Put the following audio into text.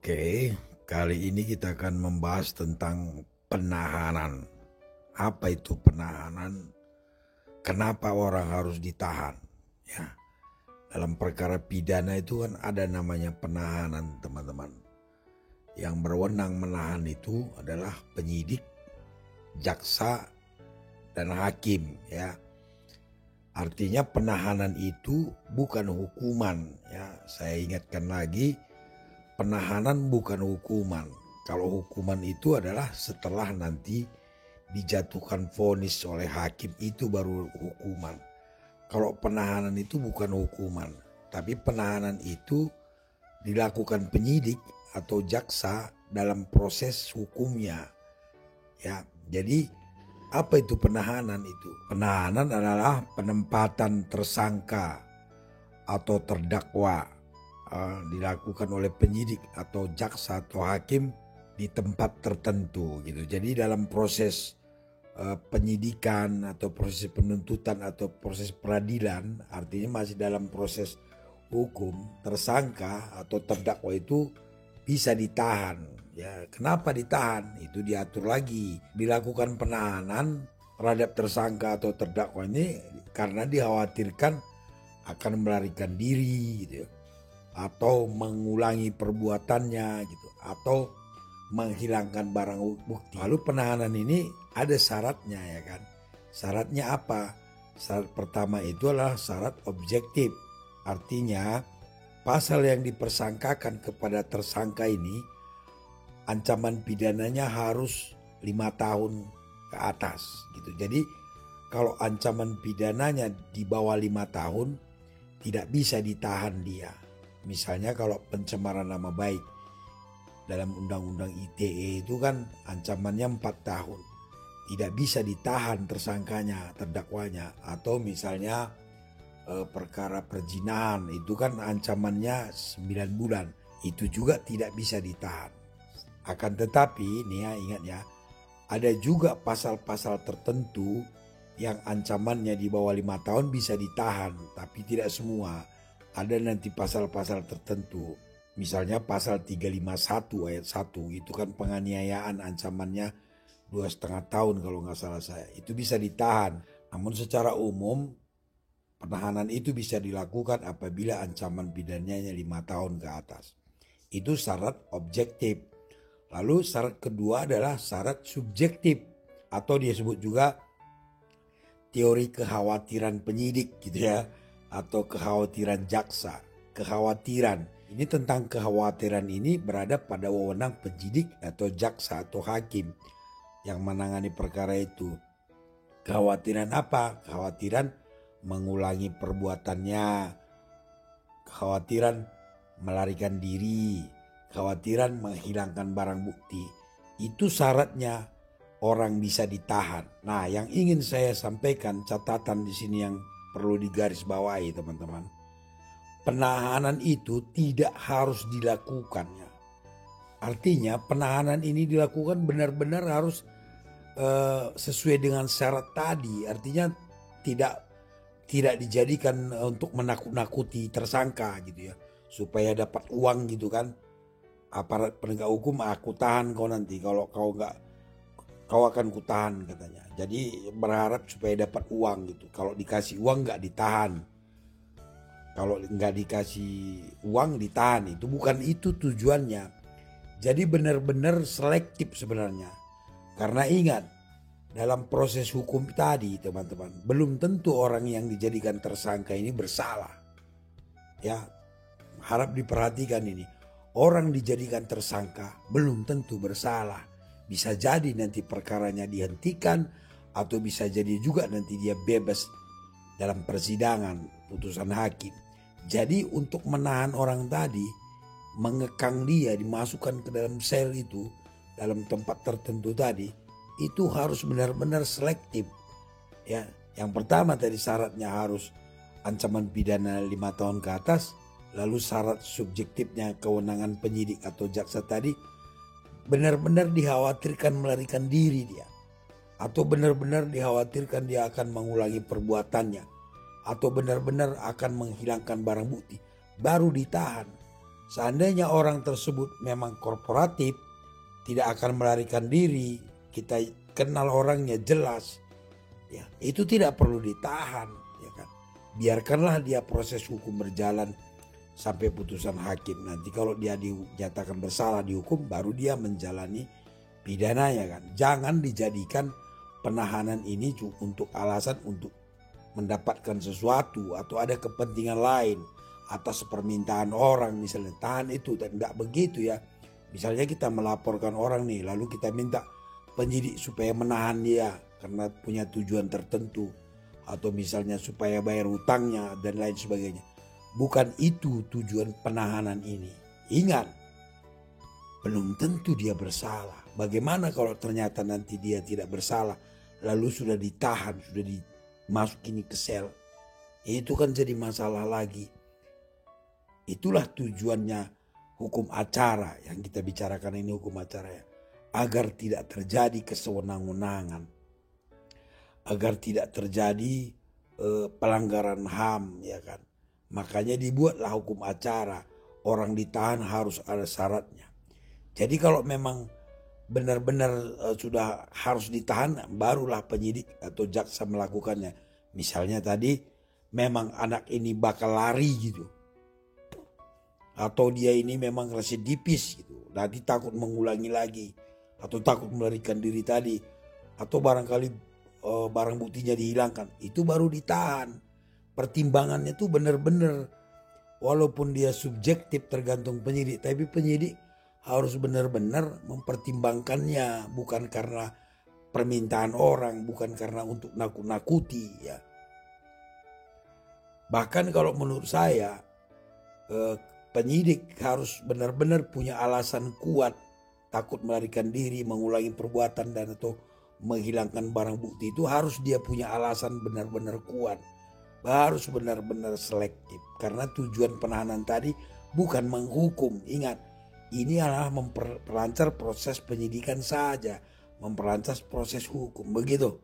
Oke, kali ini kita akan membahas tentang penahanan. Apa itu penahanan? Kenapa orang harus ditahan? Ya, dalam perkara pidana itu kan ada namanya penahanan, teman-teman. Yang berwenang menahan itu adalah penyidik, jaksa, dan hakim, ya. Artinya penahanan itu bukan hukuman, ya. Saya ingatkan lagi, penahanan bukan hukuman. Kalau hukuman itu adalah setelah nanti dijatuhkan vonis oleh hakim, itu baru hukuman. Kalau penahanan itu bukan hukuman, tapi penahanan itu dilakukan penyidik atau jaksa dalam proses hukumnya. Ya, jadi apa itu penahanan itu? Penahanan adalah penempatan tersangka atau terdakwa dilakukan oleh penyidik atau jaksa atau hakim di tempat tertentu gitu. Jadi dalam proses penyidikan atau proses penuntutan atau proses peradilan, artinya masih dalam proses hukum, tersangka atau terdakwa itu bisa ditahan. Ya, kenapa ditahan? Itu diatur lagi. Dilakukan penahanan terhadap tersangka atau terdakwa ini karena dikhawatirkan akan melarikan diri gitu, atau mengulangi perbuatannya gitu, atau menghilangkan barang bukti. Lalu penahanan ini ada syaratnya, ya kan? Syaratnya apa? Syarat pertama itu adalah syarat objektif. Artinya pasal yang dipersangkakan kepada tersangka ini ancaman pidananya harus 5 tahun ke atas gitu. Jadi kalau ancaman pidananya di bawah 5 tahun tidak bisa ditahan dia. Misalnya kalau pencemaran nama baik dalam undang-undang ITE itu kan ancamannya 4 tahun. Tidak bisa ditahan tersangkanya, terdakwanya. Atau misalnya perkara perzinahan itu kan ancamannya 9 bulan. Itu juga tidak bisa ditahan. Akan tetapi nih ya, ingat ya, ada juga pasal-pasal tertentu yang ancamannya di bawah 5 tahun bisa ditahan, tapi tidak semua. Ada nanti pasal-pasal tertentu. Misalnya pasal 351 ayat 1 itu kan penganiayaan, ancamannya 2,5 tahun kalau nggak salah saya. Itu bisa ditahan. Namun secara umum penahanan itu bisa dilakukan apabila ancaman pidananya 5 tahun ke atas. Itu syarat objektif. Lalu syarat kedua adalah syarat subjektif atau dia sebut juga teori kekhawatiran penyidik gitu ya, atau kekhawatiran jaksa. Kekhawatiran ini, tentang kekhawatiran ini berada pada wewenang penyidik atau jaksa atau hakim yang menangani perkara itu. Kekhawatiran apa? Kekhawatiran mengulangi perbuatannya, kekhawatiran melarikan diri, kekhawatiran menghilangkan barang bukti. Itu syaratnya orang bisa ditahan. Nah, yang ingin saya sampaikan, catatan di sini yang perlu digarisbawahi teman-teman. Penahanan itu tidak harus dilakukannya. Artinya penahanan ini dilakukan benar-benar harus sesuai dengan syarat tadi. Artinya tidak dijadikan untuk menakut-nakuti tersangka gitu ya, supaya dapat uang gitu kan. Aparat penegak hukum, aku tahan kau nanti, kalau kau nggak, kau akan kutahan katanya. Jadi berharap supaya dapat uang gitu. Kalau dikasih uang nggak ditahan, kalau nggak dikasih uang ditahan. Itu bukan itu tujuannya. Jadi benar-benar selektif sebenarnya. Karena ingat, dalam proses hukum tadi teman-teman, belum tentu orang yang dijadikan tersangka ini bersalah. Ya, harap diperhatikan ini. Orang dijadikan tersangka belum tentu bersalah. Bisa jadi nanti perkaranya dihentikan, atau bisa jadi juga nanti dia bebas dalam persidangan putusan hakim. Jadi untuk menahan orang tadi, mengekang dia, dimasukkan ke dalam sel itu, dalam tempat tertentu tadi, itu harus benar-benar selektif. Ya, yang pertama tadi syaratnya harus ancaman pidana 5 tahun ke atas. Lalu syarat subjektifnya kewenangan penyidik atau jaksa tadi benar-benar dikhawatirkan melarikan diri dia, atau benar-benar dikhawatirkan dia akan mengulangi perbuatannya, atau benar-benar akan menghilangkan barang bukti, baru ditahan. Seandainya orang tersebut memang korporatif, tidak akan melarikan diri, kita kenal orangnya jelas, ya itu tidak perlu ditahan, ya kan. Biarkanlah dia proses hukum berjalan sampai putusan hakim. Nanti kalau dia dinyatakan bersalah dihukum, baru dia menjalani pidananya kan. Jangan dijadikan penahanan ini untuk alasan untuk mendapatkan sesuatu atau ada kepentingan lain atas permintaan orang, misalnya tahan itu. Tidak begitu ya. Misalnya kita melaporkan orang nih, lalu kita minta penyidik supaya menahan dia karena punya tujuan tertentu, atau misalnya supaya bayar hutangnya dan lain sebagainya. Bukan itu tujuan penahanan ini. Ingat, belum tentu dia bersalah. Bagaimana kalau ternyata nanti dia tidak bersalah, lalu sudah ditahan, sudah dimasukin ke sel? Itu kan jadi masalah lagi. Itulah tujuannya hukum acara yang kita bicarakan ini, hukum acara ya. Agar tidak terjadi kesewenang-wenangan, agar tidak terjadi pelanggaran HAM, ya kan. Makanya dibuatlah hukum acara, orang ditahan harus ada syaratnya. Jadi kalau memang benar-benar sudah harus ditahan, barulah penyidik atau jaksa melakukannya. Misalnya tadi memang anak ini bakal lari gitu, atau dia ini memang residivis gitu, nanti takut mengulangi lagi, atau takut melarikan diri tadi, atau barangkali barang buktinya dihilangkan, itu baru ditahan. Pertimbangannya itu benar-benar, walaupun dia subjektif tergantung penyidik, tapi penyidik harus benar-benar mempertimbangkannya, bukan karena permintaan orang, bukan karena untuk nakut-nakuti ya. Bahkan kalau menurut saya penyidik harus benar-benar punya alasan kuat, takut melarikan diri, mengulangi perbuatan dan atau menghilangkan barang bukti, itu harus dia punya alasan benar-benar kuat. Harus benar-benar selektif, karena tujuan penahanan tadi bukan menghukum. Ingat, ini adalah memperlancar proses penyidikan saja, memperlancar proses hukum, begitu.